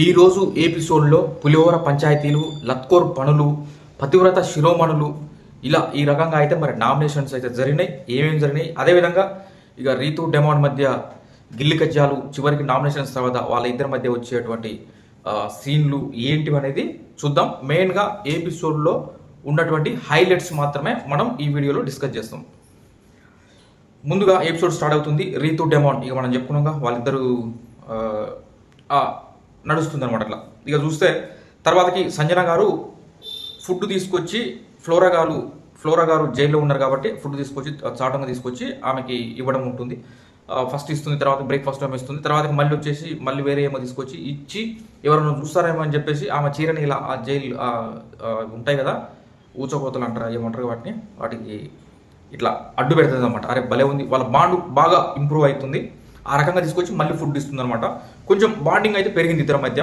ఈరోజు ఎపిసోడ్లో పులిహోర పంచాయతీలు, లత్కోర్ పనులు, పతివ్రత శిరోమణులు ఇలా ఈ రకంగా అయితే మరి నామినేషన్స్ అయితే జరిగినాయి. ఏమేమి జరిగినాయి, అదేవిధంగా ఇక రీతు డెమాండ్ మధ్య గిల్లి కజ్జాలు, చివరికి నామినేషన్స్ తర్వాత వాళ్ళ ఇద్దరి మధ్య వచ్చేటువంటి సీన్లు ఏంటివి అనేది చూద్దాం. మెయిన్గా ఎపిసోడ్లో ఉన్నటువంటి హైలైట్స్ మాత్రమే మనం ఈ వీడియోలో డిస్కస్ చేస్తాం. ముందుగా ఎపిసోడ్ స్టార్ట్ అవుతుంది. రీతు డెమాండ్ ఇక మనం చెప్పుకున్నాగా వాళ్ళిద్దరూ నడుస్తుంది అనమాట. అట్లా ఇక చూస్తే తర్వాతకి సంజన గారు ఫుడ్ తీసుకొచ్చి ఫ్లోరా గారు జైల్లో ఉన్నారు కాబట్టి ఫుడ్ తీసుకొచ్చి చాటంగా తీసుకొచ్చి ఆమెకి ఇవ్వడం ఉంటుంది. ఫస్ట్ ఇస్తుంది, తర్వాత బ్రేక్ఫాస్ట్ ఏమో ఇస్తుంది, తర్వాత మళ్ళీ వచ్చేసి మళ్ళీ వేరే ఏమో తీసుకొచ్చి ఇచ్చి ఎవరైనా చూస్తారేమో అని చెప్పేసి ఆమె చీరని ఇలా ఆ జైలు ఉంటాయి కదా ఊచకోతలు అంటారు, ఏమంటారు వాటికి ఇట్లా అడ్డు పెడుతుంది అనమాట. అరే భలే ఉంది, వాళ్ళ బాండ్ బాగా ఇంప్రూవ్ అవుతుంది. ఆ రకంగా తీసుకొచ్చి మళ్ళీ ఫుడ్ ఇస్తుంది అనమాట. కొంచెం బాండింగ్ అయితే పెరిగింది ఇద్దరి మధ్య.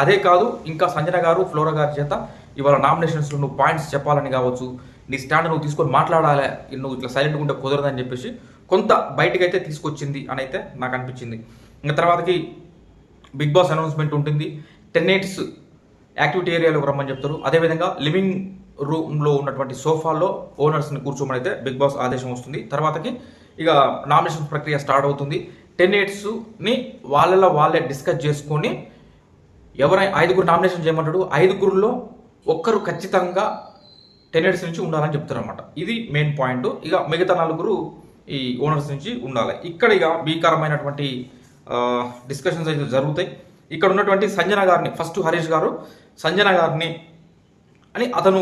అదే కాదు, ఇంకా సంజన గారు ఫ్లోరా గారి చేత ఇవాళ నామినేషన్స్లో నువ్వు పాయింట్స్ చెప్పాలని కావచ్చు, నీ స్టాండ్ నువ్వు తీసుకొని మాట్లాడాలి, నువ్వు ఇట్లా సైలెంట్గా ఉంటే కుదరదని చెప్పేసి కొంత బయటకు అయితే తీసుకొచ్చింది అని అయితే నాకు అనిపించింది. ఇంకా తర్వాతకి బిగ్ బాస్ అనౌన్స్మెంట్ ఉంటుంది. 10 nights యాక్టివిటీ ఏరియాలోకి రమ్మని చెప్తారు. అదేవిధంగా లివింగ్ రూమ్లో ఉన్నటువంటి సోఫాలో ఓనర్స్ని కూర్చోమని అయితే బిగ్ బాస్ ఆదేశం వస్తుంది. తర్వాతకి ఇక నామినేషన్ ప్రక్రియ స్టార్ట్ అవుతుంది. 10 nights వాళ్ళే డిస్కస్ చేసుకొని ఎవరైనా 5గురు నామినేషన్ చేయమంటాడు. 5గురులో ఒక్కరు ఖచ్చితంగా 10 nights నుంచి ఉండాలని చెప్తారు అనమాట. ఇది మెయిన్ పాయింట్. ఇక మిగతా 4 ఈ ఓనర్స్ నుంచి ఉండాలి. ఇక్కడ ఇక భీకరమైనటువంటి డిస్కషన్స్ అయితే జరుగుతాయి. ఇక్కడ ఉన్నటువంటి సంజన గారిని ఫస్ట్ హరీష్ గారు సంజన గారిని అని అతని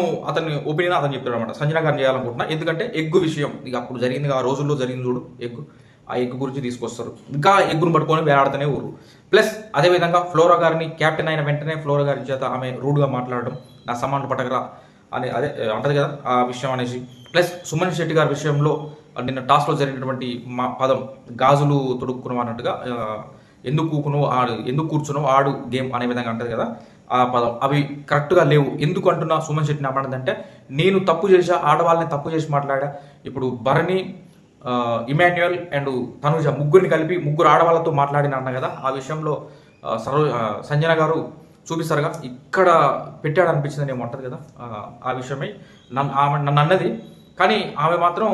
ఒపీనియన్ అతను చెప్తాడు అనమాట. సంజన గారిని చేయాలనుకుంటున్నా, ఎందుకంటే ఎగ్గు విషయం ఇక అప్పుడు జరిగింది, ఆ రోజుల్లో జరిగింది చూడు ఎగ్గు, ఆ ఎగ్గు గురించి తీసుకొస్తారు. ఇంకా ఎగ్గును పట్టుకొని వేలాడుతూనే ఊరు. ప్లస్ అదేవిధంగా ఫ్లోరా గారిని క్యాప్టెన్ అయిన వెంటనే ఫ్లోరా గారి చేత ఆమె రూడ్గా మాట్లాడడం, నా సమాన్లు పట్టకరా అని అదే అంటది కదా ఆ విషయం అనేసి. ప్లస్ సుమన్ శెట్టి గారి విషయంలో నిన్న టాస్క్లో జరిగినటువంటి పదం గాజులు తొడుక్కున్నావు అన్నట్టుగా, ఎందుకు కూర్చున్నావు ఆడు గేమ్ అనే విధంగా అంటది కదా ఆ పదం, అవి కరెక్ట్గా లేవు. ఎందుకు అంటున్నా సుమన్ శెట్టిని అన్నదంటే, నేను తప్పు చేసా, ఆడవాళ్ళని తప్పు చేసి మాట్లాడా. ఇప్పుడు భరణి, ఇమాన్యుయల్ అండ్ తనుజ ముగ్గురిని కలిపి 3 ఆడవాళ్ళతో మాట్లాడిన అన్న కదా, ఆ విషయంలో సంజన గారు చూపిస్తారుగా ఇక్కడ పెట్టాడు అనిపించింది ఏమో అంటది కదా, ఆ విషయమై నన్ను అన్నది. కానీ ఆమె మాత్రం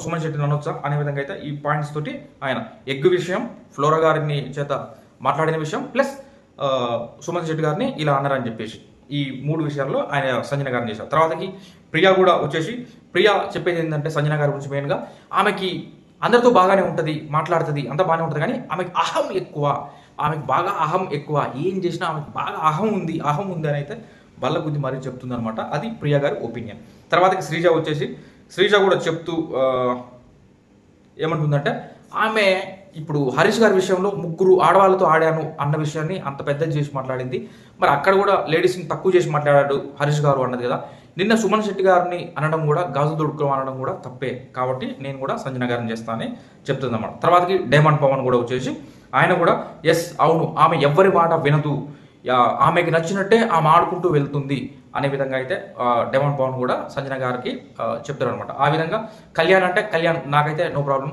సుమన్ శెట్టిని అనొచ్చా అనే విధంగా అయితే ఈ పాయింట్స్ తోటి ఆయన ఎగ్గు విషయం, ఫ్లోరా గారిని చేత మాట్లాడిన విషయం, ప్లస్ సుమన్ శెట్టి గారిని ఇలా అన్నారని చెప్పేసి ఈ 3 విషయాల్లో ఆయన సంజన గారిని చేశారు. తర్వాతకి ప్రియా కూడా వచ్చేసి ప్రియా చెప్పేది ఏంటంటే సంజన గారి గురించి మెయిన్గా ఆమెకి అందరితో బాగానే ఉంటుంది, మాట్లాడుతుంది, అంత బాగానే ఉంటుంది, కానీ ఆమెకి అహం ఎక్కువ, ఆమెకు బాగా అహం ఎక్కువ, ఏం చేసినా ఆమెకు బాగా అహం ఉంది అని అయితే బల్ల బుద్ధి మరీ చెప్తుంది అనమాట. అది ప్రియా గారి ఒపీనియన్. తర్వాతకి శ్రీజ కూడా చెప్తూ ఏమంటుందంటే, ఆమె ఇప్పుడు హరీష్ గారి విషయంలో 3 ఆడవాళ్ళతో ఆడాను అన్న విషయాన్ని అంత పెద్దది చేసి మాట్లాడింది. మరి అక్కడ కూడా లేడీస్ని తక్కువ చేసి మాట్లాడాడు హరీష్ గారు అన్నది కదా. నిన్న సుమన్ శెట్టి గారిని అనడం కూడా, గాజు దొడుకు అనడం కూడా తప్పే, కాబట్టి నేను కూడా సంజన గారిని చేస్తానని చెప్తుంది అన్నమాట. తర్వాతకి డైమండ్ పవన్ కూడా వచ్చేసి ఆయన కూడా ఎస్ అవును, ఆమె ఎవ్వరి మాట వినదు, ఆమెకి నచ్చినట్టే ఆమె ఆడుకుంటూ వెళ్తుంది అనే విధంగా అయితే డైమండ్ పవన్ కూడా సంజన గారికి చెప్తారు అనమాట. ఆ విధంగా కళ్యాణ్ నాకైతే నో ప్రాబ్లం,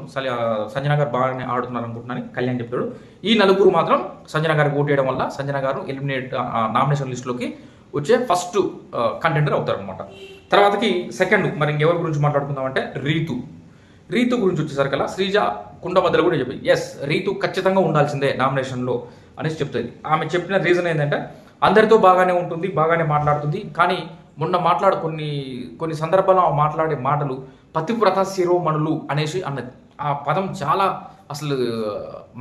సంజన గారు బాగానే ఆడుతున్నారు అనుకుంటున్నాను కళ్యాణ్ చెప్తాడు. ఈ 4 మాత్రం సంజన గారికి ఓటు వేయడం వల్ల సంజన గారు నామినేషన్ లిస్టులోకి వచ్చే ఫస్ట్ కంటెండర్ అవుతారు అనమాట. తర్వాతకి సెకండ్ మరి ఇంకెవరి గురించి మాట్లాడుకుందామంటే రీతు గురించి వచ్చేసరికల్లా శ్రీజ కుండబద్దలు కూడా చెప్పి ఎస్ రీతు ఖచ్చితంగా ఉండాల్సిందే నామినేషన్లో అనేసి చెప్తుంది. ఆమె చెప్పిన రీజన్ ఏంటంటే, అందరితో బాగానే ఉంటుంది, బాగానే మాట్లాడుతుంది, కానీ మొన్న కొన్ని సందర్భాల్లో మాట్లాడే మాటలు పతివ్రత శిరోమణులు అనేసి అన్నది. ఆ పదం చాలా అసలు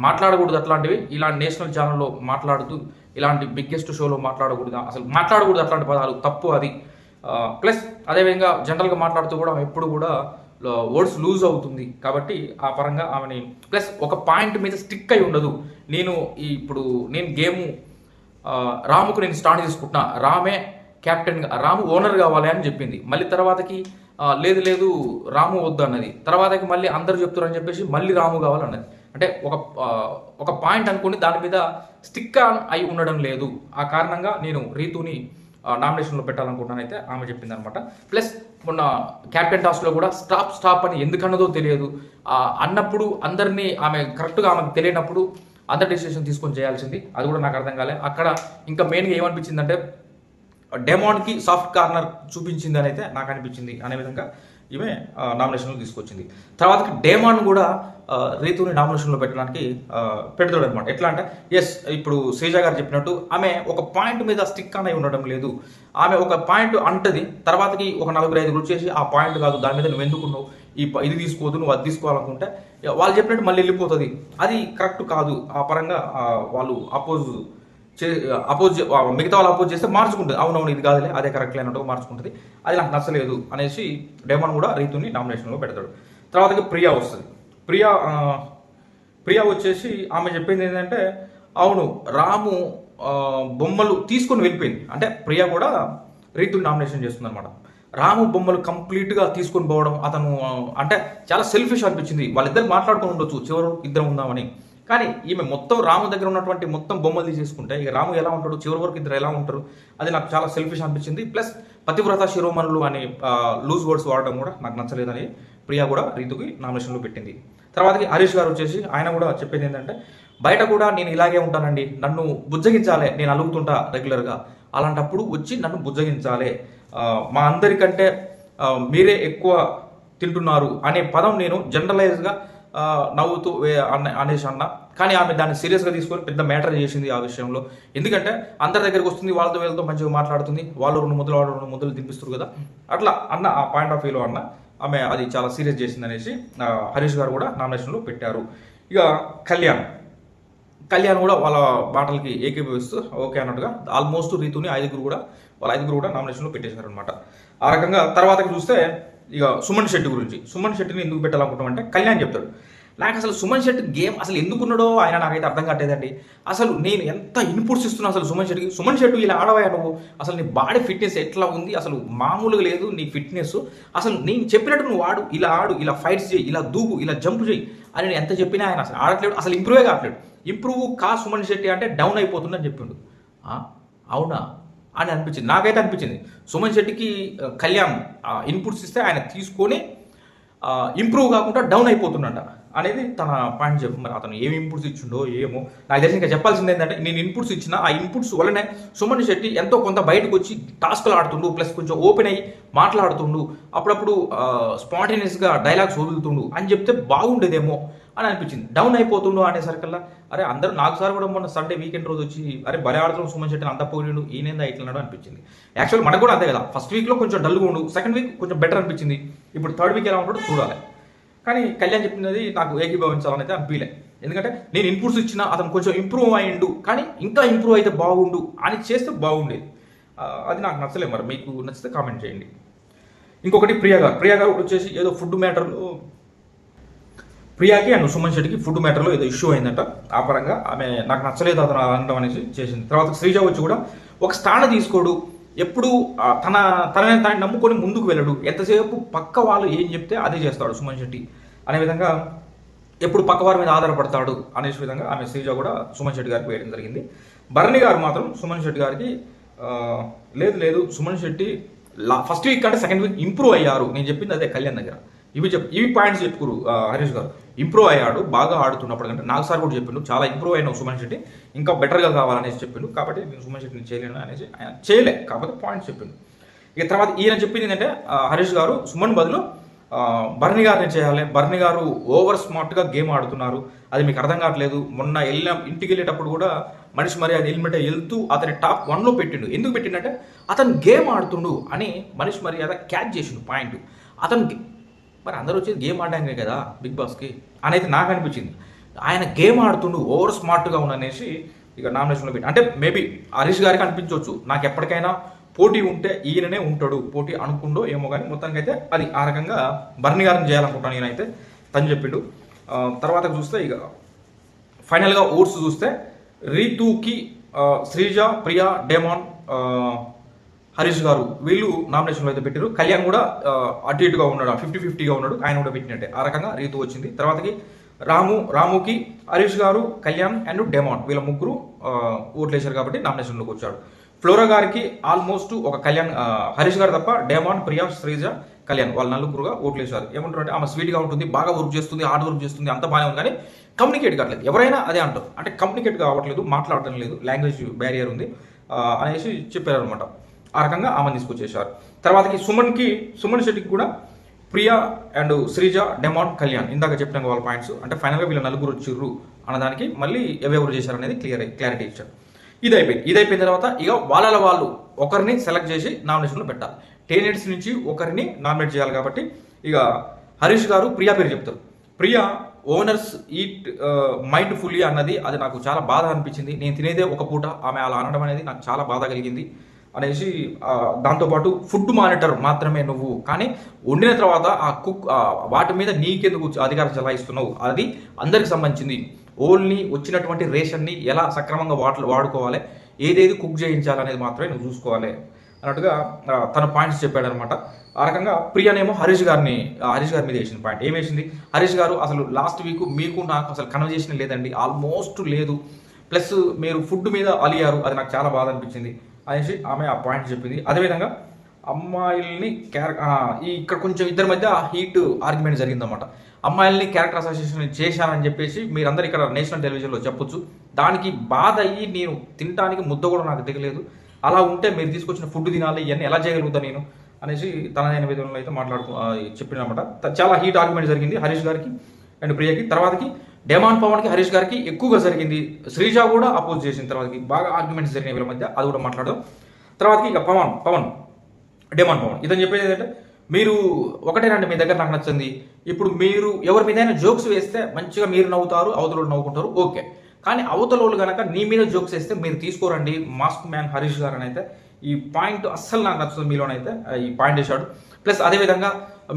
మాట్లాడకూడదు, అట్లాంటివి ఇలాంటి నేషనల్ ఛానల్లో మాట్లాడుతూ ఇలాంటి బిగ్గెస్ట్ షోలో మాట్లాడకూడదు అట్లాంటి పదాలు తప్పు అది. ప్లస్ అదేవిధంగా జనరల్గా మాట్లాడుతూ కూడా ఎప్పుడు కూడా వర్డ్స్ లూజ్ అవుతుంది, కాబట్టి ఆ పరంగా ఆమెని ప్లస్ ఒక పాయింట్ మీద స్టిక్ అయి ఉండదు. నేను గేము రాముకు నేను స్టాండ్ తీసుకుంటున్నా, రామే క్యాప్టెన్, రాము ఓనర్ కావాలి అని చెప్పింది. మళ్ళీ తర్వాతకి లేదు రాము వద్దు అన్నది. తర్వాతకి మళ్ళీ అందరూ చెప్తారని చెప్పేసి మళ్ళీ రాము కావాలన్నది. అంటే ఒక పాయింట్ అనుకుని దాని మీద స్టిక్ అయి ఉండడం లేదు. ఆ కారణంగా నేను రీతుని నామినేషన్లో పెట్టాలనుకుంటున్నాను అయితే ఆమె చెప్పింది అనమాట. ప్లస్ మొన్న క్యాప్టెన్ టాస్క్లో కూడా స్టాప్ అని ఎందుకన్నదో తెలియదు అన్నప్పుడు అందరినీ ఆమె కరెక్ట్గా ఆమెకు తెలియనప్పుడు అందరి డిసిషన్ తీసుకొని చేయాల్సింది. అది కూడా నాకు అర్థం కాలే. అక్కడ ఇంకా మెయిన్గా ఏమనిపించిందంటే డెమాన్కి సాఫ్ట్ కార్నర్ చూపించింది అని అయితే నాకు అనిపించింది. అనే విధంగా ఈమె నామినేషన్లో తీసుకొచ్చింది. తర్వాతకి డేమాన్ కూడా రీతుని నామినేషన్లో పెట్టడానికి పెడతాడు అనమాట. ఎట్లా అంటే ఎస్, ఇప్పుడు శ్రీజ గారు చెప్పినట్టు ఆమె ఒక పాయింట్ మీద స్టిక్ అనే ఉండడం లేదు. ఆమె ఒక పాయింట్ అంటది, తర్వాతకి ఒక 4-5 వచ్చేసి ఆ పాయింట్ కాదు, దాని మీద నువ్వు ఎందుకున్నావు, ఇది తీసుకోవద్దు, నువ్వు అది తీసుకోవాలనుకుంటే వాళ్ళు చెప్పినట్టు మళ్ళీ వెళ్ళిపోతుంది. అది కరెక్ట్ కాదు. ఆ పరంగా వాళ్ళు అపోజ్ మిగతా వాళ్ళు అపోజ్ చేస్తే మార్చుకుంటుంది. అవునవును ఇది కాదులే, అదే కరెక్ట్ లేనట్టు మార్చుకుంటుంది. అది నాకు నచ్చలేదు అనేసి డేమాన్ కూడా రీతుని నామినేషన్లో పెడతాడు. తర్వాతకి ప్రియా వస్తుంది. ప్రియా వచ్చేసి ఆమె చెప్పింది ఏంటంటే అవును రాము బొమ్మలు తీసుకొని వెళ్ళిపోయింది. అంటే ప్రియా కూడా రీతుని నామినేషన్ చేస్తుంది అనమాట. రాము బొమ్మలు కంప్లీట్గా తీసుకొని పోవడం అతను అంటే చాలా సెల్ఫిష్ అనిపించింది. వాళ్ళిద్దరు మాట్లాడుకొని ఉండొచ్చు చివరు ఇద్దరు ఉందామని, కానీ ఈమె మొత్తం రాము దగ్గర ఉన్నటువంటి మొత్తం బొమ్మలు తీసేసుకుంటే ఇక రాము ఎలా ఉంటాడు, చివరి వరకు ఇద్దరు ఎలా ఉంటారు, అది నాకు చాలా సెల్ఫిష్ అనిపించింది. ప్లస్ పతివ్రత శిరోమణులు అని లూజ్ వర్డ్స్ వాడడం కూడా నాకు నచ్చలేదని ప్రియా కూడా రీతుకి నామినేషన్లో పెట్టింది. తర్వాతకి హరీష్ గారు వచ్చేసి ఆయన కూడా చెప్పేది ఏంటంటే బయట కూడా నేను ఇలాగే ఉంటానండి, నన్ను బుజ్జగించాలి, నేను అలుగుతుంటా రెగ్యులర్గా, అలాంటప్పుడు వచ్చి నన్ను బుజ్జగించాలి, మా అందరికంటే మీరే ఎక్కువ తింటున్నారు అనే పదం నేను జనరలైజ్గా నవ్వుతూ అనేసి అన్న. కానీ ఆమె దాన్ని సీరియస్గా తీసుకొని పెద్ద మ్యాటర్ చేసింది ఆ విషయంలో. ఎందుకంటే అందరి దగ్గరికి వస్తుంది, వాళ్ళతో వీళ్ళతో మంచిగా మాట్లాడుతుంది, వాళ్ళు 2 ముద్దలు తినిపిస్తారు కదా, అట్లా అన్న ఆ పాయింట్ ఆఫ్ వ్యూలో అన్న ఆమె అది చాలా సీరియస్ చేసింది అనేసి హరీష్ గారు కూడా నామినేషన్లో పెట్టారు. ఇక కళ్యాణ్ కూడా వాళ్ళ మాటలకి ఏకీభవిస్తూ ఓకే అన్నట్టుగా ఆల్మోస్ట్ రీతుని వాళ్ళ ఐదుగురు కూడా నామినేషన్లో పెట్టేశారు అనమాట. ఆ రకంగా తర్వాతకి చూస్తే ఇక సుమన్ శెట్టి గురించి, సుమన్ శెట్టిని ఎందుకు పెట్టాలనుకుంటామంటే కళ్యాణ్ చెప్తాడు. నాకు అసలు సుమన్ శెట్టి గేమ్ అసలు ఎందుకున్నాడో ఆయన నాకైతే అర్థం కావట్లేదండి. అసలు నేను ఎంత ఇన్పుట్స్ ఇస్తున్నా అసలు సుమన్ శెట్టి ఇలా ఆడవా నువ్వు, అసలు నీ బాడీ ఫిట్నెస్ ఎట్లా ఉంది, అసలు మామూలుగా లేదు నీ ఫిట్నెస్, అసలు నేను చెప్పినట్టు నువ్వు ఆడు, ఇలా ఫైట్స్ చేయి, ఇలా దూకు, ఇలా జంప్ చేయి అని నేను ఎంత చెప్పినా ఆయన అసలు ఆడట్లేడు, అసలు ఇంప్రూవే కావట్లేడు. ఇంప్రూవ్ సుమన్ శెట్టి అంటే డౌన్ అయిపోతుందని చెప్పిండు. అవునా అని అనిపించింది, నాకైతే అనిపించింది. సుమన్ శెట్టికి కళ్యాణ్ ఇన్పుట్స్ ఇస్తే ఆయన తీసుకొని ఇంప్రూవ్ కాకుండా డౌన్ అయిపోతున్నట్ట అనేది తన పాయింట్ చెప్పు. మరి అతను ఏమి ఇన్పుట్స్ ఇచ్చిండో ఏమో నాకు తెలిసి. ఇంకా చెప్పాల్సింది ఏంటంటే నేను ఇన్పుట్స్ ఇచ్చిన ఆ ఇన్పుట్స్ వల్లనే సుమన్ శెట్టి ఎంతో కొంత బయటకు వచ్చి టాస్క్లు ఆడుతుండు, ప్లస్ కొంచెం ఓపెన్ అయ్యి మాట్లాడుతుండు, అప్పుడప్పుడు స్పాంటేనియస్గా డైలాగ్స్ వదులుతుండు అని చెప్తే బాగుండేదేమో అని అనిపించింది. డౌన్ అయిపోతుండు అనేసరికల్లా అరే అందరూ నాకు సార్ కూడా మొన్న సండే వీకెండ్ రోజు వచ్చి అరే భలే ఆడుతున్నాడు సుమన్ శెట్టిని, అంత పోయిండు, ఈయనేందా ఇట్లన్నాడు అనిపించింది. యాక్చువల్ మనకు కూడా అంతే కదా, ఫస్ట్ వీక్లో కొంచెం డల్గా ఉండు, సెకండ్ వీక్ కొంచెం బెటర్ అనిపించింది, ఇప్పుడు థర్డ్ వీక్ ఎలా ఉంటాడో చూడాలి. కానీ కళ్యాణ్ చెప్పినది నాకు ఏకీభవించాలని అయితే అనిపించలే. ఎందుకంటే నేను ఇన్పుట్స్ ఇచ్చిన అతను కొంచెం ఇంప్రూవ్ అయ్యిండు, కానీ ఇంకా ఇంప్రూవ్ అయితే బాగుండు అని చేస్తే బాగుండేది. అది నాకు నచ్చలేదు. మరి మీకు నచ్చితే కామెంట్ చేయండి. ఇంకొకటి ప్రియా గారు వచ్చేసి ఏదో ఫుడ్ మ్యాటర్లో ప్రియాకి అండ్ సుమన్ శెట్టికి ఫుడ్ మ్యాటర్లో ఏదో ఇష్యూ అయిందంట. ఆ పరంగా ఆమె నాకు నచ్చలేదు అతను అనడం అనేసి చేసింది. తర్వాత శ్రీజ వచ్చి కూడా ఒక స్థానం తీసుకోడు, ఎప్పుడు తనని నమ్ముకొని ముందుకు వెళ్ళడు, ఎంతసేపు పక్క వాళ్ళు ఏం చెప్తే అదే చేస్తాడు సుమన్ శెట్టి అనే విధంగా, ఎప్పుడు పక్క వారి మీద ఆధారపడతాడు అనే విధంగా ఆమె శ్రీజ కూడా సుమన్ శెట్టి గారికి వేయడం జరిగింది. భరణి గారు మాత్రం సుమన్ శెట్టి గారికి లేదు సుమన్ శెట్టి ఫస్ట్ వీక్ అంటే సెకండ్ వీక్ ఇంప్రూవ్ అయ్యారు, నేను చెప్పింది అదే కళ్యాణ్ దగ్గర, ఇవి పాయింట్స్ చెప్పుకోరు హరీష్ గారు. ఇంప్రూవ్ అయ్యాడు, బాగా ఆడుతున్నప్పుడు కంటే నాకు సార్ కూడా చెప్పిండు చాలా ఇంప్రూవ్ అయినావు సుమన్ శెట్టి, ఇంకా బెటర్గా కావాలనేసి చెప్పిండు. కాబట్టి నేను సుమన్ శెట్టిని చేయలేను అనేసి ఆయన చేయలే, కాకపోతే పాయింట్స్ చెప్పిండు. ఇక తర్వాత ఈయన చెప్పింది ఏంటంటే హరీష్ గారు సుమన్ బదులు భరణి గారిని చేయాలి, భరణి గారు ఓవర్ స్మార్ట్గా గేమ్ ఆడుతున్నారు, అది మీకు అర్థం కావట్లేదు. మొన్న ఇంటికి వెళ్ళేటప్పుడు కూడా మనిషి మరి అది హెల్మెట్ వెళ్తూ అతని టాప్ 1లో పెట్టిండు. ఎందుకు పెట్టిండంటే అతను గేమ్ ఆడుతుండు అని మనిషి మరి అదే క్యాచ్ చేసిండు పాయింట్. అతను మరి అందరూ వచ్చేది గేమ్ ఆడడానికి కదా బిగ్ బాస్కి అనేది నాకు అనిపించింది. ఆయన గేమ్ ఆడుతుండు, ఓవర్ స్మార్ట్గా ఉన్ననేసి ఇక నామినేషన్లో పెట్టి, అంటే మేబీ హరీష్ గారికి అనిపించవచ్చు నాకు ఎప్పటికైనా పోటీ ఉంటే ఈయననే ఉంటాడు, పోటీ అనుకుండో ఏమో, కానీ మొత్తానికి అయితే అది ఆ రకంగా భరణి గారిని చేయాలనుకుంటాను నేనైతే తను చెప్పిండు. తర్వాత చూస్తే ఇక ఫైనల్గా ఓట్స్ చూస్తే రీతూకి శ్రీజ, ప్రియా, డేమాన్, హరీష్ గారు వీళ్ళు నామినేషన్లో అయితే పెట్టారు. కళ్యాణ్ కూడా అటు ఇటుగా ఉన్నాడు, 50-50గా ఉన్నాడు, ఆయన కూడా పెట్టినట్టే. ఆ రకంగా రీతు వచ్చింది. తర్వాతకి రాముకి హరీష్ గారు, కళ్యాణ్ అండ్ డెమాన్ వీళ్ళ ముగ్గురు ఓట్లేశారు కాబట్టి నామినేషన్లోకి వచ్చాడు. ఫ్లోరా గారికి ఆల్మోస్ట్ ఒక హరీష్ గారు తప్ప డెమాన్, ప్రియా, శ్రీజ, కళ్యాణ్ వాళ్ళ నలుగురుగా ఓట్లేశారు. ఏమంటారు అంటే ఆమె స్వీట్గా ఉంటుంది, బాగా వర్క్ చేస్తుంది, హార్డ్ వర్క్ చేస్తుంది, అంత బాగానే ఉంది, కానీ కమ్యూనికేట్ కావట్లేదు. ఎవరైనా అదే అంటారు, అంటే కమ్యూనికేట్ కావట్లేదు, మాట్లాడటం లేదు, లాంగ్వేజ్ బ్యారియర్ ఉంది అనేసి చెప్పారనమాట. ఆ రకంగా ఆమెను తీసుకొచ్చేసారు. తర్వాతకి సుమన్ శెట్టికి కూడా ప్రియా అండ్ శ్రీజ, డెమాన్, కళ్యాణ్ ఇందాక చెప్పిన వాళ్ళ పాయింట్స్, అంటే ఫైనల్గా వీళ్ళ నలుగురు వచ్చిర్రు అన్నదానికి మళ్ళీ ఎవరెవరు చేశారనేది క్లారిటీ ఇచ్చారు. ఇది అయిపోయిన తర్వాత ఇక వాళ్ళు ఒకరిని సెలెక్ట్ చేసి నామినేషన్లో పెట్టాలి. టెనేట్స్ నుంచి ఒకరిని నామినేట్ చేయాలి కాబట్టి ఇక హరీష్ గారు ప్రియా పేరు చెప్తారు. Priya owners eat mind fully అన్నది అది నాకు చాలా బాధ అనిపించింది. నేను తినేదే ఒక పూట, ఆమె అలా అనడం అనేది నాకు చాలా బాధ కలిగింది అనేసి, దాంతోపాటు ఫుడ్ మానిటర్ మాత్రమే నువ్వు, కానీ వండిన తర్వాత ఆ కుక్ వాటి మీద నీకెందుకు అధికారం చెలాయిస్తున్నావు, అది అందరికి సంబంధించింది. ఓన్లీ వచ్చినటువంటి రేషన్ని ఎలా సక్రమంగా వాడుకోవాలి, ఏదేది కుక్ చేయించాలనేది మాత్రమే నువ్వు చూసుకోవాలి అన్నట్టుగా తన పాయింట్స్ చెప్పాడనమాట. ఆ రకంగా ప్రియానేమో హరీష్ గారి మీద వేసిన పాయింట్ ఏమేసింది, హరీష్ గారు అసలు లాస్ట్ వీక్ మీకు నాకు అసలు కన్వర్జేషన్ లేదండి, ఆల్మోస్ట్ లేదు, ప్లస్ మీరు ఫుడ్ మీద అలియారు, అది నాకు చాలా బాధ అనిపించింది అనేసి ఆమె ఆ పాయింట్ చెప్పింది. అదేవిధంగా అమ్మాయిల్ని ఇక్కడ కొంచెం ఇద్దరి మధ్య హీట్ ఆర్గ్యుమెంట్ జరిగిందన్నమాట. అమ్మాయిల్ని క్యారెక్టర్ అసోసియేషన్ చేశానని చెప్పేసి మీరందరూ ఇక్కడ నేషనల్ టెలివిజన్లో చెప్పొచ్చు, దానికి బాధ అయ్యి నేను తినడానికి ముద్ద కూడా నాకు దిగలేదు, అలా ఉంటే మీరు తీసుకొచ్చిన ఫుడ్ తినాలి, ఇవన్నీ ఎలా చేయగలుగుతా నేను అనేసి తనదైన విధంలో అయితే చెప్పినమాట. చాలా హీట్ ఆర్గ్యుమెంట్ జరిగింది హరీష్ గారికి అండ్ ప్రియకి. తర్వాతకి డెమాన్ పవన్కి హరీష్ గారికి ఎక్కువగా జరిగింది. శ్రీజ కూడా అపోజ్ చేసిన తర్వాతకి బాగా ఆర్గ్యుమెంట్స్ జరిగిన వీళ్ళ మధ్య, అది కూడా మాట్లాడదాం. తర్వాతకి ఇక డెమాన్ పవన్ ఇదని చెప్పేది ఏంటంటే, మీరు ఒకటేనండి మీ దగ్గర నాకు నచ్చింది, ఇప్పుడు మీరు ఎవరి మీదైనా జోక్స్ వేస్తే మంచిగా మీరు నవ్వుతారు, అవతల నవ్వుకుంటారు, ఓకే, కానీ అవతల కనుక నీ మీద జోక్స్ వేస్తే మీరు తీసుకోరండి మాస్క్ మ్యాన్ హరీష్ గారు అని అయితే ఈ పాయింట్ అస్సలు నాకు నచ్చుతుంది మీలోనైతే ఈ పాయింట్ వేశాడు. ప్లస్ అదేవిధంగా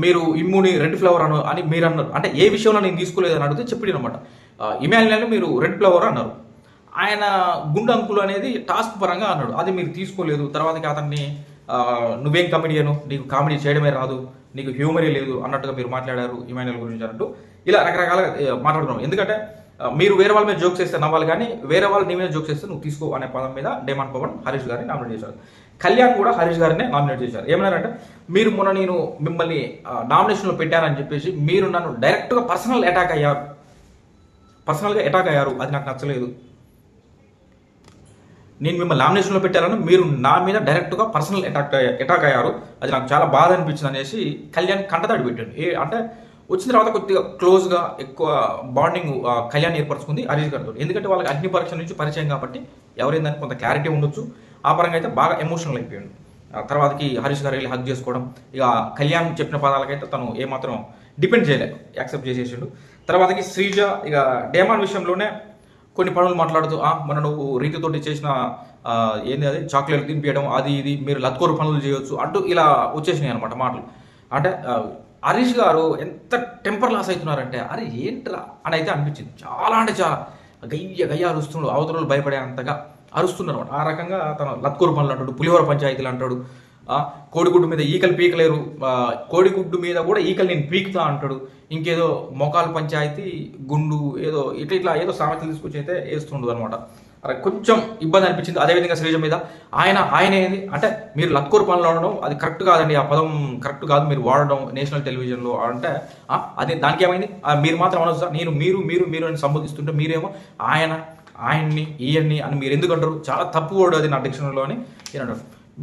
మీరు ఇమ్ముని రెడ్ ఫ్లవర్ అని మీరు అన్నారు, అంటే ఏ విషయంలో నేను తీసుకోలేదని అడిగితే చెప్పిన అనమాట. ఇమాన్యుయల్ మీరు రెడ్ ఫ్లవర్ అన్నారు, ఆయన గుండు అంకులు అనేది టాస్క్ పరంగా అన్నాడు, అది మీరు తీసుకోలేదు. తర్వాతకి అతన్ని నువ్వేం కమెడియను, నీకు కామెడీ చేయడమే రాదు, నీకు హ్యూమరే లేదు అన్నట్టుగా మీరు మాట్లాడారు ఇమాన్యుయల్ గురించి అన్నట్టు, ఇలా రకరకాలుగా మాట్లాడుతున్నాం. ఎందుకంటే మీరు వేరే వాళ్ళ మీద జోక్స్ వేస్తే నవ్వాలి, కానీ వేరే వాళ్ళు నీ మీద జోక్స్ వేస్తే నువ్వు తీసుకో అనే పదం మీద డెమాన్ పవన్ హరీష్ గారిని నామినేట్ చేశారు. కళ్యాణ్ కూడా హరీష్ గారిని నామినేట్ చేశారు. ఏమన్నారంటే, మీరు మొన్న నేను మిమ్మల్ని నామినేషన్లో పెట్టానని చెప్పేసి మీరు నన్ను డైరెక్ట్గా పర్సనల్గా అటాక్ అయ్యారు, అది నాకు నచ్చలేదు. నేను మిమ్మల్ని నామినేషన్లో పెట్టాలని మీరు నా మీద డైరెక్ట్గా పర్సనల్ అటాక్ అయ్యారు, అది నాకు చాలా బాధ అనిపించింది అనేసి కళ్యాణ్ కంటతాడి పెట్టాడు. అంటే వచ్చిన తర్వాత కొద్దిగా క్లోజ్గా ఎక్కువ బాండింగ్ కళ్యాణ్ ఏర్పరచుకుంది హరీష్ గారితో. ఎందుకంటే వాళ్ళకి అగ్ని పరీక్ష నుంచి పరిచయం కాబట్టి ఎవరైందని కొంత క్లారిటీ ఉండొచ్చు. ఆ పరంగా అయితే బాగా ఎమోషనల్ అయిపోయాడు. తర్వాతకి హరీష్ గారు వెళ్ళి హగ్ చేసుకోవడం, ఇక కళ్యాణ్ చెప్పిన పదాలకైతే తను ఏమాత్రం డిపెండ్ చేయలేదు, యాక్సెప్ట్ చేసేసిండు. తర్వాతకి శ్రీజ ఇక డేమాన్ విషయంలోనే కొన్ని పనులు మాట్లాడుతూ, మన నువ్వు రీతితోటి చేసిన ఏంది అది చాక్లెట్ తినిపించడం, అది ఇది మీరు లత్కోరు పనులు చేయొచ్చు అంటూ ఇలా వచ్చేసినాయి అనమాట మాటలు. అంటే హరీష్ గారు ఎంత టెంపర్ లాస్ అవుతున్నారంటే, అరే ఏంట్రా అని అయితే అనిపించింది. చాలా అంటే చాలా గయ్య అరుస్తున్నాడు, అవతల భయపడే అంతగా అరుస్తున్నారు అనమాట. ఆ రకంగా తను లత్కూరు పనులు అంటాడు, పులిహోర పంచాయతీలు అంటాడు, కోడిగుడ్డు మీద ఈకలు పీకలేరు, కోడిగుడ్డు మీద కూడా ఈకలు నేను పీకుతా అంటాడు, ఇంకేదో మొకాలు పంచాయతీ గుండు ఏదో ఇట్లా ఏదో సామెతలు తీసుకొచ్చి అయితే వేస్తుండదు అనమాట. కొంచెం ఇబ్బంది అనిపించింది. అదేవిధంగా శ్రీజ మీద ఆయన ఏంది అంటే, మీరు లత్కూరు పనులు అనడం అది కరెక్ట్ కాదండి, ఆ పదం కరెక్ట్ కాదు మీరు వాడడం నేషనల్ టెలివిజన్లో అంటే, అది దానికి ఏమైంది, మీరు మాత్రం అనొచ్చా, నేను మీరు అని సంబోధిస్తుంటే మీరేమో ఆయన్ని ఈయన్ని అని మీరు ఎందుకు అంటారు, చాలా తప్పు కూడా అది నా డిక్షనరీలో అని ఈయన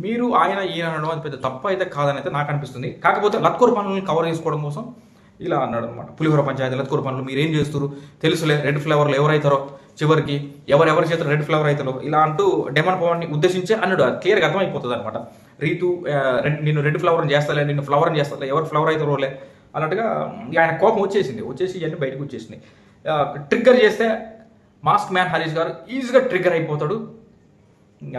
మీరు ఈయన అనడం అది పెద్ద తప్పు అయితే కాదని అయితే నాకు అనిపిస్తుంది. కాకపోతే లత్కూరు పనులను కవర్ చేసుకోవడం కోసం ఇలా అన్నాడు అనమాట. పులిహోర పంచాయతీ లత్కూరు పనులు మీరు ఏం చేస్తారు తెలుసులే, రెడ్ ఫ్లేవర్లు ఎవరైతారో చివరికి ఎవరెవరి చేత రెడ్ ఫ్లేవర్ అవుతారో ఇలా అంటూ డెమాన్ పవన్ని ఉద్దేశించే అన్నాడు. అది క్లియర్గా అర్థమైపోతుంది అనమాట. రీతు నేను రెడ్ ఫ్లవర్ని చేస్తాలే, నిన్ను ఫ్లవర్ని చేస్తాలే, ఎవరు ఫ్లవర్ అవుతారోలే అన్నట్టుగా ఆయన కోపం వచ్చేసి ఇవన్నీ బయటకు వచ్చేసినాయి. ట్రిగ్గర్ చేస్తే మాస్క్ మ్యాన్ హరీష్ గారు ఈజీగా ట్రిగ్గర్ అయిపోతాడు.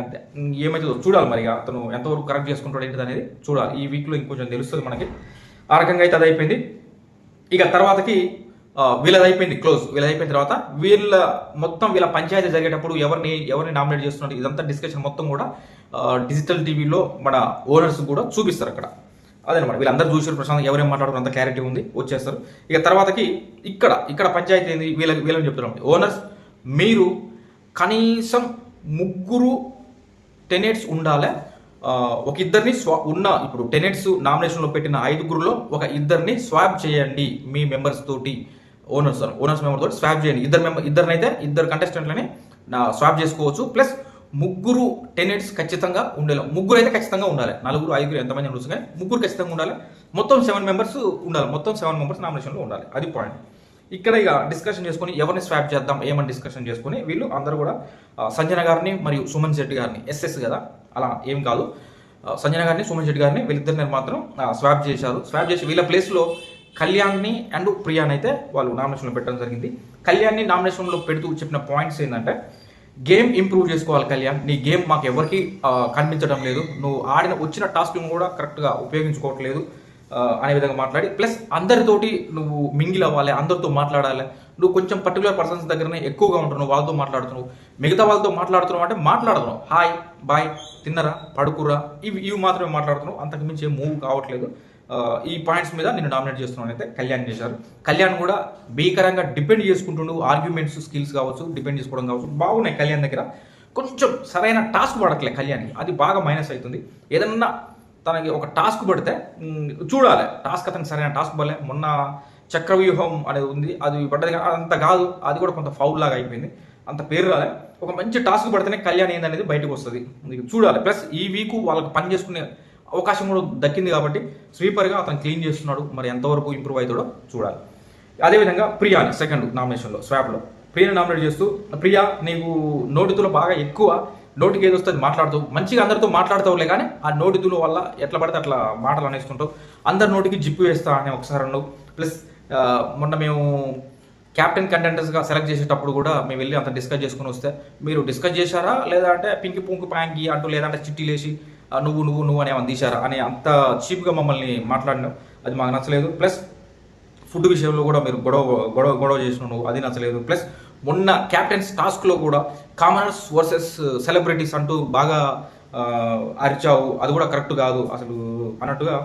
అంతే, ఏమైతుందో చూడాలి. మరి అతను ఎంతవరకు కరెక్ట్ చేసుకుంటాడు ఏంటిది అనేది చూడాలి. ఈ వీక్లో ఇంకొంచెం తెలుస్తుంది మనకి. ఆ రకంగా అయితే అది అయిపోయింది. ఇక తర్వాతకి వీళ్ళది అయిపోయింది క్లోజ్. వీళ్ళది అయిపోయిన తర్వాత వీళ్ళ పంచాయతీ జరిగేటప్పుడు ఎవరిని నామినేట్ చేస్తున్నారు ఇదంతా డిస్కషన్ మొత్తం కూడా డిజిటల్ టీవీలో మన ఓనర్స్ కూడా చూపిస్తారు అక్కడ. అదనమాట, వీళ్ళందరూ చూసారు ప్రశాంత్ ఎవరేం మాట్లాడారు అంత క్లారిటీ ఉంది, వచ్చేస్తారు. ఇక తర్వాతకి ఇక్కడ పంచాయతీ ఏంది, వీళ్ళని చెప్తున్నాం, ఓనర్స్ మీరు కనీసం 3 టెనెట్స్ ఉండాలి, ఒక ఇద్దరిని ఇప్పుడు టెనెట్స్ నామినేషన్లో పెట్టిన 5గురిలో ఒక ఇద్దరిని స్వాప్ చేయండి మీ మెంబర్స్ తోటి, ఓనర్స్ మెంబర్ తోటి స్వాప్ చేయండి. ఇద్దరు కంటెస్టెంట్లని స్వాప్ చేసుకోవచ్చు. ప్లస్ ముగ్గురు టెనెంట్స్ ఖచ్చితంగా ఉండేలా, ముగ్గురు అయితే ఖచ్చితంగా ఉండాలి. 4, 5 ఎంతమంది ఉండొచ్చు కానీ ముగ్గురు ఖచ్చితంగా ఉండాలి. మొత్తం 7 మెంబర్స్ ఉండాలి. మొత్తం 7 మెంబర్స్ నామినేషన్లో ఉండాలి. అది పాయింట్. ఇక్కడ ఇక డిస్కషన్ చేసుకుని ఎవరిని స్వాప్ చేద్దాం ఏమని డిస్కషన్ చేసుకుని వీళ్ళు అందరూ కూడా సంజన గారిని మరియు సుమన్ శెట్టి గారిని, ఎస్ఎస్ కదా అలా ఏం కాదు, సంజన గారిని సుమన్ శెట్టి గారిని వీళ్ళిద్దరిని మాత్రం స్వాప్ చేశారు. స్వాప్ చేసి వీళ్ళ ప్లేస్లో కళ్యాణ్ని అండ్ ప్రియాని అయితే వాళ్ళు నామినేషన్లో పెట్టడం జరిగింది. కళ్యాణ్ని నామినేషన్లో పెడుతూ చెప్పిన పాయింట్స్ ఏంటంటే, గేమ్ ఇంప్రూవ్ చేసుకోవాలి కళ్యాణ్, నీ గేమ్ మాకు ఎవరికి కనిపించడం లేదు, నువ్వు వచ్చిన టాస్క్లను కూడా కరెక్ట్గా ఉపయోగించుకోవట్లేదు అనే విధంగా మాట్లాడి, ప్లస్ అందరితోటి నువ్వు మింగిల్ అవ్వాలి, అందరితో మాట్లాడాలి. నువ్వు కొంచెం పర్టికులర్ పర్సన్స్ దగ్గరనే ఎక్కువగా ఉంటున్నావు, వాళ్ళతో మాట్లాడుతున్నావు, మిగతా వాళ్ళతో మాట్లాడుతున్నావు అంటే మాట్లాడుతున్నావు, హాయ్ బాయ్ తిన్నరా పడుకురా ఇవి మాత్రమే మాట్లాడుతున్నావు, అంతకుమించి ఏం మూవ్ కావట్లేదు. ఈ పాయింట్స్ మీద నేను నామినేట్ చేస్తున్నాను అయితే కళ్యాణ్ చేశారు. కళ్యాణ్ కూడా భీకరంగా డిపెండ్ చేసుకుంటుండు, ఆర్గ్యుమెంట్స్ స్కిల్స్ కావచ్చు, డిపెండ్ చేసుకోవడం కావచ్చు బాగున్నాయి కళ్యాణ్ దగ్గర. కొంచెం సరైన టాస్క్ పడట్లే కళ్యాణ్కి, అది బాగా మైనస్ అవుతుంది. ఏదన్నా తనకి ఒక టాస్క్ పడితే చూడాలి, టాస్క్ అతనికి సరైన టాస్క్ పడలే. మొన్న చక్రవ్యూహం అనేది ఉంది, అది పడ్డది అంత కాదు, అది కూడా కొంత ఫౌల్ లాగా అయిపోయింది, అంత పేరు రాలే. ఒక మంచి టాస్క్ పడితేనే కళ్యాణ్ ఏందనేది బయటకు వస్తుంది, చూడాలి. ప్లస్ ఈ వీక్ వాళ్ళకి పని చేసుకునే అవకాశం కూడా దక్కింది కాబట్టి స్వీపర్గా అతను క్లీన్ చేస్తున్నాడు, మరి ఎంతవరకు ఇంప్రూవ్ అవుతాడో చూడాలి. అదేవిధంగా ప్రియాని సెకండ్ నామినేషన్లో స్వాప్లో ప్రియాని నామినేట్ చేస్తూ, ప్రియా నీకు నోటితులో బాగా ఎక్కువ, నోటికి ఏది వస్తుంది మాట్లాడుతావు, మంచిగా అందరితో మాట్లాడతావులే కానీ ఆ నోటితుల వల్ల ఎట్లా పడితే అట్లా మాటలు అనేస్తుంటావు, అందరి నోటికి జిప్పు వేస్తా అని ఒకసారి అన్నావు. ప్లస్ మొన్న మేము క్యాప్టెన్ కంటెంటర్స్గా సెలెక్ట్ చేసేటప్పుడు కూడా మేము వెళ్ళి అంత డిస్కస్ చేసుకుని వస్తే మీరు డిస్కస్ చేశారా లేదా అంటే పింకి పుంకి ప్యాంకి అంటూ లేదంటే చిట్టీలేసి నువ్వు అని ఏమని తీశారా అని అంత చీప్గా మమ్మల్ని మాట్లాడినావు, అది మాకు నచ్చలేదు. ప్లస్ ఫుడ్ విషయంలో కూడా మీరు గొడవ చేసినావు, అది నచ్చలేదు. ప్లస్ మొన్న క్యాప్టెన్స్ టాస్క్లో కూడా కామనర్స్ వర్సెస్ సెలబ్రిటీస్ అంటూ బాగా అరిచావు, అది కూడా కరెక్ట్ కాదు అసలు అన్నట్టుగా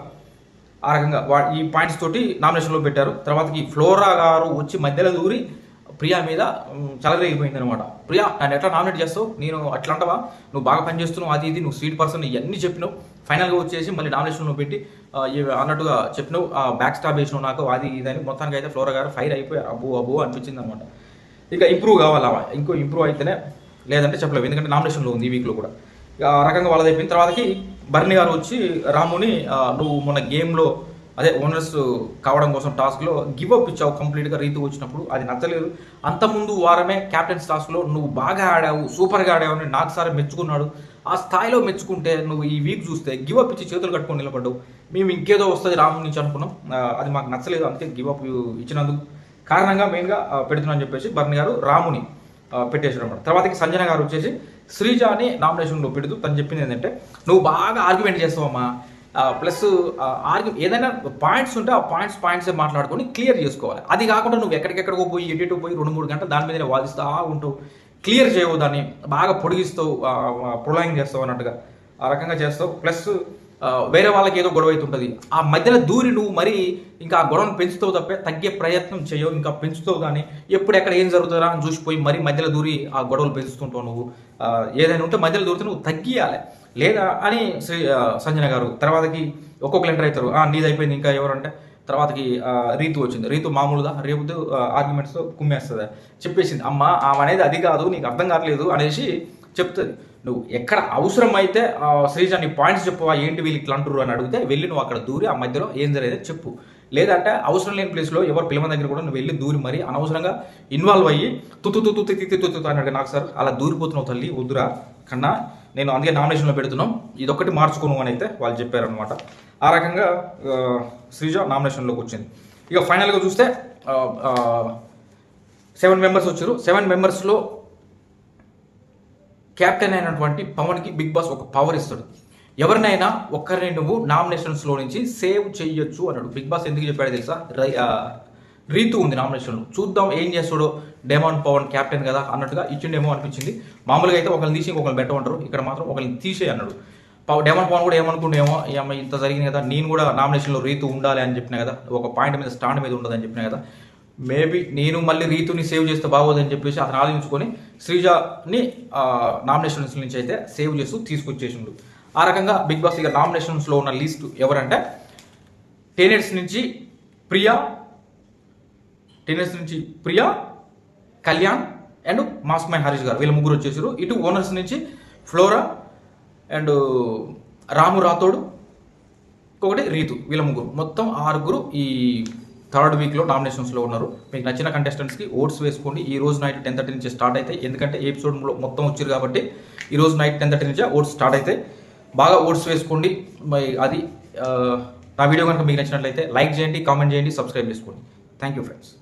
ఆ రకంగా ఈ పాయింట్స్ తోటి నామినేషన్లో పెట్టారు. తర్వాతకి ఫ్లోరా గారు వచ్చి మధ్యలో దూరి ప్రియా మీద చలరేగిపోయింది అనమాట. ప్రియా నన్ను ఎట్లా నామినేట్ చేస్తావు, నేను అట్లా అంటావా, నువ్వు బాగా పనిచేస్తున్నావు, అది ఇది నువ్వు స్వీట్ పర్సన్ ఇవన్నీ చెప్పినావు, ఫైనల్గా వచ్చేసి మళ్ళీ నామినేషన్లో పెట్టి అన్నట్టుగా చెప్పినావు, బ్యాక్ స్టాప్ వేసినావు నాకు, అది ఇదని మొత్తానికి అయితే ఫ్లోరా గారు ఫైర్ అయిపోయారు. అబ్బో అనిపించింది అనమాట. ఇక ఇంప్రూవ్ కావాలా, ఇంకో ఇంప్రూవ్ అయితేనే, లేదంటే చెప్పలేవు, ఎందుకంటే నామినేషన్లో ఉంది ఈ వీక్లో కూడా. ఇక ఆ రకంగా వాళ్ళది అయిపోయిన తర్వాతకి బర్ని గారు వచ్చి రాముని నువ్వు మొన్న గేమ్లో అదే ఓనర్స్ కావడం కోసం టాస్క్లో గివప్ ఇచ్చావు కంప్లీట్గా రీతు వచ్చినప్పుడు, అది నచ్చలేదు. అంతకుముందు వారమే క్యాప్టెన్స్ టాస్క్లో నువ్వు బాగా ఆడావు, సూపర్గా ఆడావు అని నాకు సార్ మెచ్చుకున్నాడు. ఆ స్థాయిలో మెచ్చుకుంటే నువ్వు ఈ వీక్ చూస్తే గివప్ ఇచ్చి చేతులు కట్టుకొని నిలబడ్డావు. మేము ఇంకేదో వస్తుంది రాము నుంచి అనుకున్నాం, అది మాకు నచ్చలేదు, అందుకే గివప్ ఇచ్చినందుకు కారణంగా మెయిన్గా పెడుతున్నాను చెప్పేసి బర్ని గారు రాముని పెట్టేసారు అన్నమాట. తర్వాతకి సంజన గారు వచ్చేసి శ్రీజాని నామినేషన్లో పెడుతూ తను చెప్పింది ఏంటంటే, నువ్వు బాగా ఆర్గ్యుమెంట్ చేస్తావమ్మా, ప్లస్ ఏదైనా పాయింట్స్ ఉంటే ఆ పాయింట్సే మాట్లాడుకొని క్లియర్ చేసుకోవాలి. అది కాకుండా నువ్వు ఎక్కడికెక్కడికో పోయి ఎటు పోయి 2-3 గంటలు దాని మీదనే వాదిస్తూ ఉంటావు, క్లియర్ చేయవు, దాన్ని బాగా పొడిగిస్తావు, ప్రొలాంగ్ చేస్తావు అన్నట్టుగా ఆ రకంగా చేస్తావు. ప్లస్ వేరే వాళ్ళకి ఏదో గొడవ అవుతుంటుంది, ఆ మధ్యలో దూరి నువ్వు మరి ఇంకా ఆ గొడవను పెంచుతావు తప్పే తగ్గే ప్రయత్నం చేయవు, ఇంకా పెంచుతావు. కానీ ఎప్పుడు ఎక్కడ ఏం జరుగుతుందా అని చూసిపోయి మరీ మధ్యలో దూరి ఆ గొడవలు పెంచుతుంటావు. నువ్వు ఏదైనా ఉంటే మధ్యలో దూరితే నువ్వు తగ్గియాలి లేదా అని సంజన గారు. తర్వాతకి ఒక్కొక్కరు ఎంటర్ అవుతారు, నీది అయిపోయింది ఇంకా ఎవరంటే తర్వాతకి రీతు వచ్చింది. రీతు మామూలుగా రేపు ఆర్గ్యుమెంట్స్తో కుమ్మేస్తుంది, చెప్పేసింది అమ్మ ఆమె అనేది అది కాదు నీకు అర్థం కావట్లేదు అనేసి చెప్తుంది. నువ్వు ఎక్కడ అవసరం అయితే శ్రీజా నీ పాయింట్స్ చెప్పవా, ఏంటి వీళ్ళు ఇట్లా అంటారు అని అడిగితే వెళ్ళి నువ్వు అక్కడ దూరి ఆ మధ్యలో ఏం జరిగేది చెప్పు. లేదంటే అవసరం లేని ప్లేస్లో ఎవరు పిల్లల దగ్గర కూడా నువ్వు వెళ్ళి దూరి మరి అనవసరంగా ఇన్వాల్వ్ అయ్యి తుతు అన్నాడు నాకు సార్ అలా దూరిపోతున్నావు తల్లి వద్దురా కన్నా, నేను అందుకే నామినేషన్లో పెడుతున్నాం, ఇదొక్కటి మార్చుకోను అని అయితే వాళ్ళు చెప్పారనమాట. ఆ రకంగా శ్రీజ నామినేషన్లోకి వచ్చింది. ఇక ఫైనల్గా చూస్తే 7 మెంబర్స్ వచ్చారు. 7 మెంబర్స్లో క్యాప్టెన్ అయినటువంటి పవన్కి బిగ్ బాస్ ఒక పవర్ ఇస్తాడు, ఎవరినైనా ఒక్కరిని నువ్వు నామినేషన్స్లో నుంచి సేవ్ చెయ్యొచ్చు అన్నాడు. బిగ్ బాస్ ఎందుకు చెప్పాడో తెలుసా, రీతు ఉంది నామినేషన్లో, చూద్దాం ఏం చేస్తాడో, డేమాన్ పవన్ క్యాప్టెన్ కదా అన్నట్టుగా ఇచ్చిండేమో అనిపించింది. మామూలుగా అయితే ఒకరిని తీసి ఇంకొకరిని పెట్టమంటారు, ఇక్కడ మాత్రం ఒకరిని తీసే అన్నాడు. డేమాన్ పవన్ కూడా ఏమనుకుంటేమో ఇంత జరిగింది కదా, నేను కూడా నామినేషన్లో రీతు ఉండాలి అని చెప్పినా కదా, ఒక పాయింట్ మీద స్టాండ్ మీద ఉండదని చెప్పినా కదా, మేబీ నేను మళ్ళీ రీతుని సేవ్ చేస్తే బాగోదని చెప్పేసి అతను ఆలోచించుకొని శ్రీజాని నామినేషన్స్ నుంచి అయితే సేవ్ చేస్తూ తీసుకొచ్చేసిండు. ఆ రకంగా బిగ్ బాస్ ఇక నామినేషన్స్లో ఉన్న లిస్ట్ ఎవరంటే టెనెట్స్ నుంచి ప్రియా, టెన్నెస్ నుంచి Priya, Kalyan and mask my Harish గారు, వీళ్ళ ముగ్గురు వచ్చేసారు. ఇటు ఓనర్స్ నుంచి ఫ్లోరా అండ్ రాము రాథోడ్, ఇంకొకటి రీతు, వీళ్ళ ముగ్గురు, మొత్తం 6 ఈ థర్డ్ వీక్లో నామినేషన్స్లో ఉన్నారు. మీకు నచ్చిన కంటెస్టెంట్స్కి ఓట్స్ వేసుకోండి. ఈ రోజు నైట్ 10:30 నుంచి స్టార్ట్ అవుతాయి. ఎందుకంటే ఎపిసోడ్ మొత్తం వచ్చారు కాబట్టి ఈ రోజు నైట్ 10:30 నుంచి ఓట్స్ స్టార్ట్ అవుతాయి. బాగా ఓట్స్ వేసుకోండి. అది నా వీడియో కనుక మీకు నచ్చినట్లయితే లైక్ చేయండి, కామెంట్ చేయండి, సబ్స్క్రైబ్ చేసుకోండి. Thank you friends.